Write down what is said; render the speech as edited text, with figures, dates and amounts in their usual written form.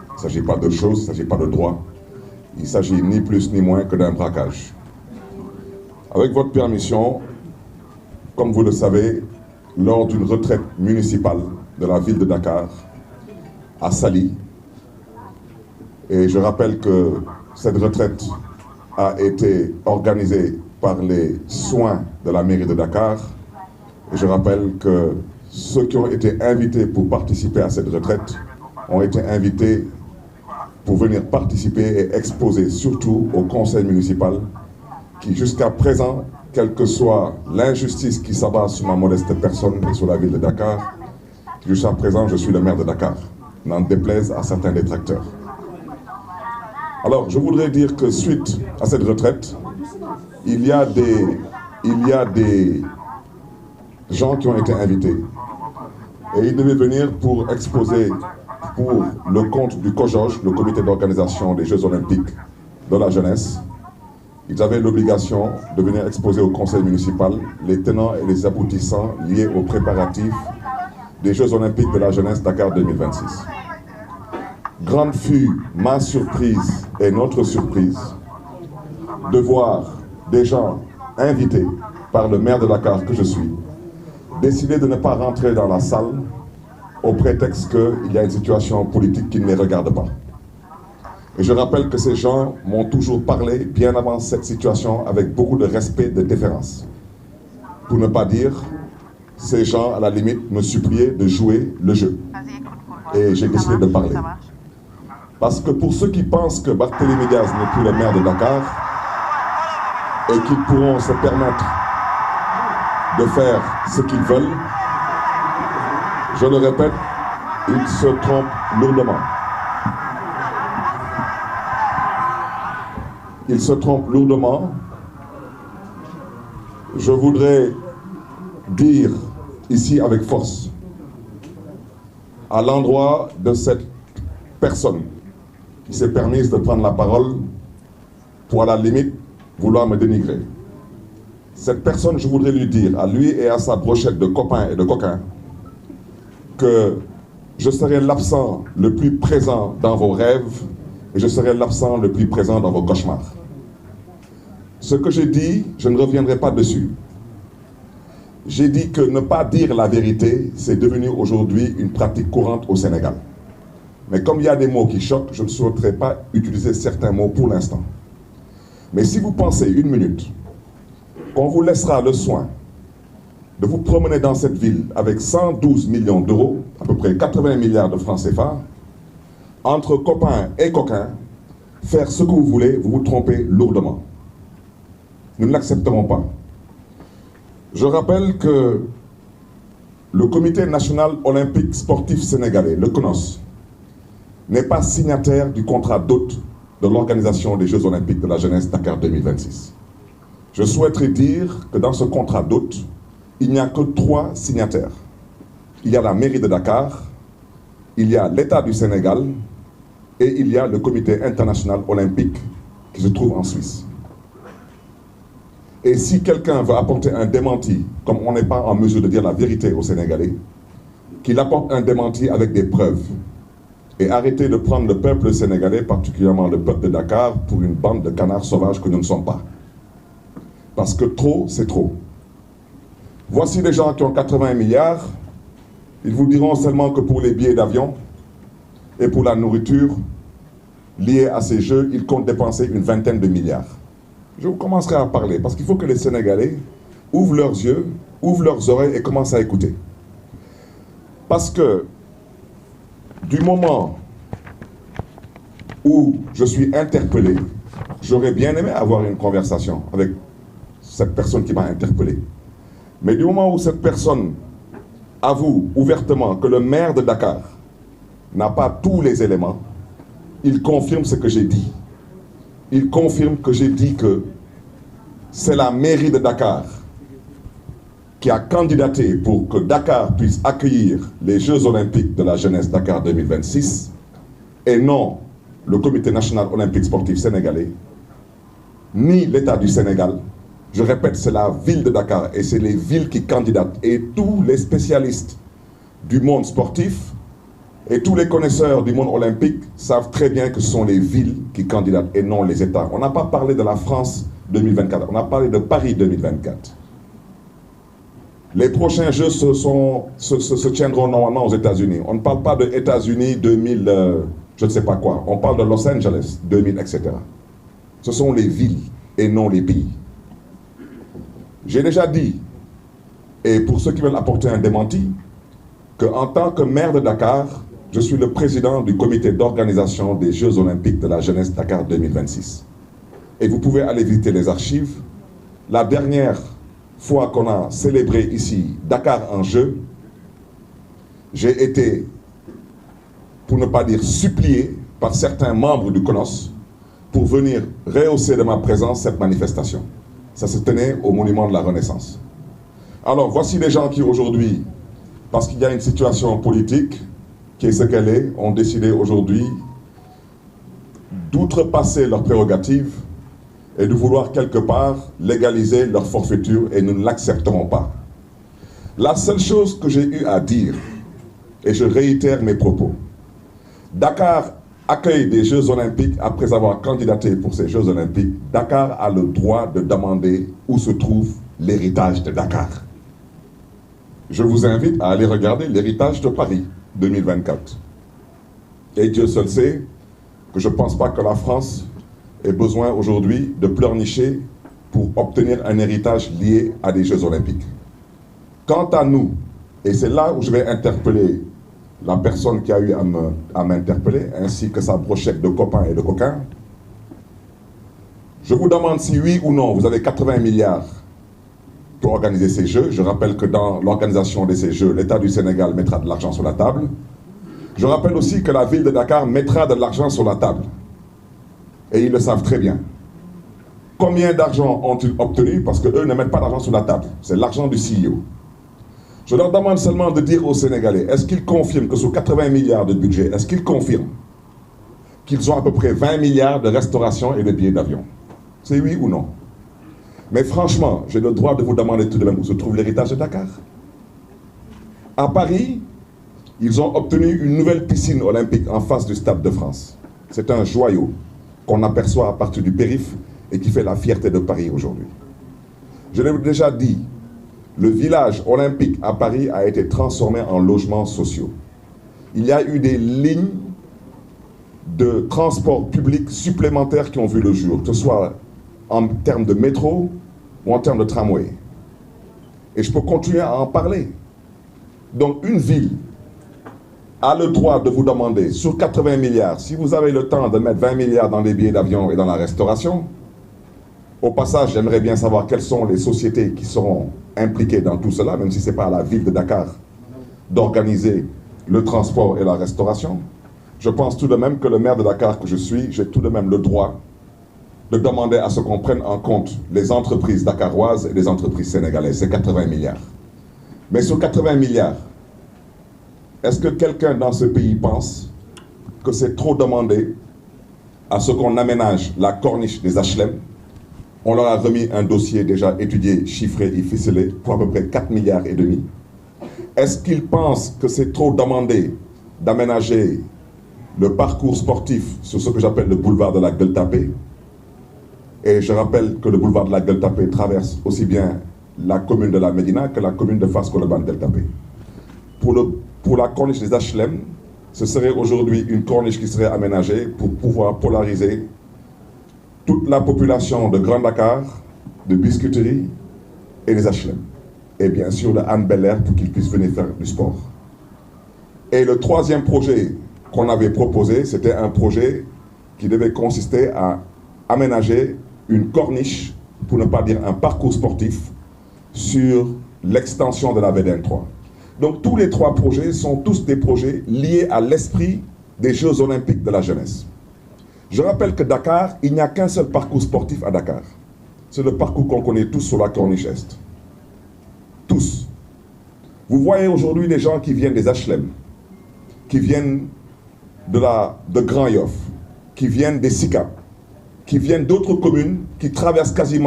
Il ne s'agit pas de choses, il ne s'agit pas de droits. Il s'agit ni plus ni moins que d'un braquage. Avec votre permission, comme vous le savez, lors d'une retraite municipale de la ville de Dakar, à Saly, et je rappelle que cette retraite a été organisée par les soins de la mairie de Dakar, et je rappelle que ceux qui ont été invités pour participer à cette retraite ont été invités pour venir participer et exposer surtout au conseil municipal qui jusqu'à présent, quelle que soit l'injustice qui s'abat sur ma modeste personne et sur la ville de Dakar, jusqu'à présent je suis le maire de Dakar, n'en déplaise à certains détracteurs. Alors je voudrais dire que suite à cette retraite, il y a des gens qui ont été invités et ils devaient venir pour exposer pour le compte du COJOJ, le comité d'organisation des Jeux Olympiques de la jeunesse. Ils avaient l'obligation de venir exposer au conseil municipal les tenants et les aboutissants liés aux préparatifs des Jeux Olympiques de la jeunesse Dakar 2026. Grande fut ma surprise et notre surprise de voir des gens invités par le maire de Dakar que je suis décider de ne pas rentrer dans la salle au prétexte qu'il y a une situation politique qui ne les regarde pas. Et je rappelle que ces gens m'ont toujours parlé, bien avant cette situation, avec beaucoup de respect, de déférence. Pour ne pas dire, ces gens, à la limite, me suppliaient de jouer le jeu. Et j'ai décidé de parler. Parce que pour ceux qui pensent que Barthélémy Diaz n'est plus le maire de Dakar, et qu'ils pourront se permettre de faire ce qu'ils veulent, je le répète, ils se trompent lourdement. Ils se trompent lourdement. Je voudrais dire ici avec force, à l'endroit de cette personne qui s'est permise de prendre la parole pour à la limite vouloir me dénigrer. Cette personne, je voudrais lui dire, à lui et à sa brochette de copains et de coquins, que je serai l'absent le plus présent dans vos rêves et je serai l'absent le plus présent dans vos cauchemars. Ce que j'ai dit, je ne reviendrai pas dessus. J'ai dit que ne pas dire la vérité, c'est devenu aujourd'hui une pratique courante au Sénégal. Mais comme il y a des mots qui choquent, je ne souhaiterais pas utiliser certains mots pour l'instant. Mais si vous pensez une minute qu'on vous laissera le soin de vous promener dans cette ville avec 112 millions d'euros, à peu près 80 milliards de francs CFA, entre copains et coquins, faire ce que vous voulez, vous vous trompez lourdement. Nous ne l'accepterons pas. Je rappelle que le Comité national olympique sportif sénégalais, le CNOS, n'est pas signataire du contrat d'hôte de l'organisation des Jeux olympiques de la jeunesse Dakar 2026. Je souhaiterais dire que dans ce contrat d'hôte, il n'y a que 3 signataires. Il y a la mairie de Dakar, il y a l'État du Sénégal et il y a le Comité international olympique qui se trouve en Suisse. Et si quelqu'un veut apporter un démenti, comme on n'est pas en mesure de dire la vérité aux Sénégalais, qu'il apporte un démenti avec des preuves. Et arrêtez de prendre le peuple sénégalais, particulièrement le peuple de Dakar, pour une bande de canards sauvages que nous ne sommes pas. Parce que trop, c'est trop. Voici les gens qui ont 80 milliards, ils vous diront seulement que pour les billets d'avion et pour la nourriture liée à ces jeux, ils comptent dépenser une vingtaine de milliards. Je vous commencerai à parler, parce qu'il faut que les Sénégalais ouvrent leurs yeux, ouvrent leurs oreilles et commencent à écouter. Parce que du moment où je suis interpellé, j'aurais bien aimé avoir une conversation avec cette personne qui m'a interpellé. Mais du moment où cette personne avoue ouvertement que le maire de Dakar n'a pas tous les éléments, il confirme ce que j'ai dit. Il confirme que j'ai dit que c'est la mairie de Dakar qui a candidaté pour que Dakar puisse accueillir les Jeux olympiques de la jeunesse Dakar 2026 et non le Comité national olympique sportif sénégalais, ni l'État du Sénégal. Je répète, c'est la ville de Dakar et c'est les villes qui candidatent. Et tous les spécialistes du monde sportif Et tous les connaisseurs du monde olympique savent très bien que ce sont les villes qui candidatent et non les États. On n'a pas parlé de la France 2024, on a parlé de Paris 2024. Les prochains Jeux se tiendront normalement aux États-Unis. On ne parle pas de États-Unis 2000, je ne sais pas quoi. On parle de Los Angeles 2000, etc. Ce sont les villes et non les pays. J'ai déjà dit, et pour ceux qui veulent apporter un démenti, qu'en tant que maire de Dakar, je suis le président du comité d'organisation des Jeux Olympiques de la jeunesse Dakar 2026. Et vous pouvez aller visiter les archives. La dernière fois qu'on a célébré ici Dakar en jeu, j'ai été, pour ne pas dire supplié, par certains membres du CONOS pour venir rehausser de ma présence cette manifestation. Ça se tenait au Monument de la Renaissance. Alors voici les gens qui aujourd'hui, parce qu'il y a une situation politique qui est ce qu'elle est, ont décidé aujourd'hui d'outrepasser leurs prérogatives et de vouloir quelque part légaliser leur forfaiture, et nous ne l'accepterons pas. La seule chose que j'ai eu à dire, et je réitère mes propos, Dakar accueille des Jeux Olympiques après avoir candidaté pour ces Jeux Olympiques. Dakar a le droit de demander où se trouve l'héritage de Dakar. Je vous invite à aller regarder l'héritage de Paris 2024. Et Dieu seul sait que je ne pense pas que la France ait besoin aujourd'hui de pleurnicher pour obtenir un héritage lié à des Jeux Olympiques. Quant à nous, et c'est là où je vais interpeller la personne qui a eu à m'interpeller, ainsi que sa brochette de copains et de coquins, je vous demande si oui ou non vous avez 80 milliards pour organiser ces Jeux. Je rappelle que dans l'organisation de ces Jeux, l'État du Sénégal mettra de l'argent sur la table. Je rappelle aussi que la ville de Dakar mettra de l'argent sur la table. Et ils le savent très bien. Combien d'argent ont-ils obtenu? Parce qu'eux ne mettent pas d'argent sur la table. C'est l'argent du CEO. Je leur demande seulement de dire aux Sénégalais, est-ce qu'ils confirment que sur 80 milliards de budget, est-ce qu'ils confirment qu'ils ont à peu près 20 milliards de restauration et de billets d'avion? C'est oui ou non? Mais franchement, j'ai le droit de vous demander tout de même où se trouve l'héritage de Dakar. À Paris, ils ont obtenu une nouvelle piscine olympique en face du Stade de France. C'est un joyau qu'on aperçoit à partir du périph' et qui fait la fierté de Paris aujourd'hui. Je l'ai déjà dit, le village olympique à Paris a été transformé en logements sociaux. Il y a eu des lignes de transport public supplémentaires qui ont vu le jour, que ce soit en termes de métro ou en termes de tramway. Et je peux continuer à en parler. Donc une ville a le droit de vous demander, sur 80 milliards, si vous avez le temps de mettre 20 milliards dans les billets d'avion et dans la restauration. Au passage, j'aimerais bien savoir quelles sont les sociétés qui seront impliquées dans tout cela, même si ce n'est pas à la ville de Dakar d'organiser le transport et la restauration. Je pense tout de même que le maire de Dakar que je suis, j'ai tout de même le droit de demander à ce qu'on prenne en compte les entreprises dakaroises et les entreprises sénégalaises. C'est 80 milliards. Mais sur 80 milliards, est-ce que quelqu'un dans ce pays pense que c'est trop demandé à ce qu'on aménage la corniche des HLM? On leur a remis un dossier déjà étudié, chiffré et ficelé pour à peu près 4 milliards et demi. Est-ce qu'ils pensent que c'est trop demandé d'aménager le parcours sportif sur ce que j'appelle le boulevard de la Gueule-Tapée? Et je rappelle que le boulevard de la Gueule-Tapée traverse aussi bien la commune de la Médina que la commune de Fass-Colobane-Gueule-Tapée. Pour la corniche des HLM, ce serait aujourd'hui une corniche qui serait aménagée pour pouvoir polariser toute la population de Grand Dakar, de Biscuiterie et des HLM. Et bien sûr le Hann Bel-Air pour qu'ils puissent venir faire du sport. Et le troisième projet qu'on avait proposé, c'était un projet qui devait consister à aménager une corniche, pour ne pas dire un parcours sportif, sur l'extension de la VDN 3. Donc tous les trois projets sont tous des projets liés à l'esprit des Jeux Olympiques de la jeunesse. Je rappelle que Dakar, il n'y a qu'un seul parcours sportif à Dakar. C'est le parcours qu'on connaît tous sur la corniche Est. Tous. Vous voyez aujourd'hui les gens qui viennent des HLM, qui viennent de Grand Yoff, qui viennent des SICAP, qui viennent d'autres communes, qui traversent quasiment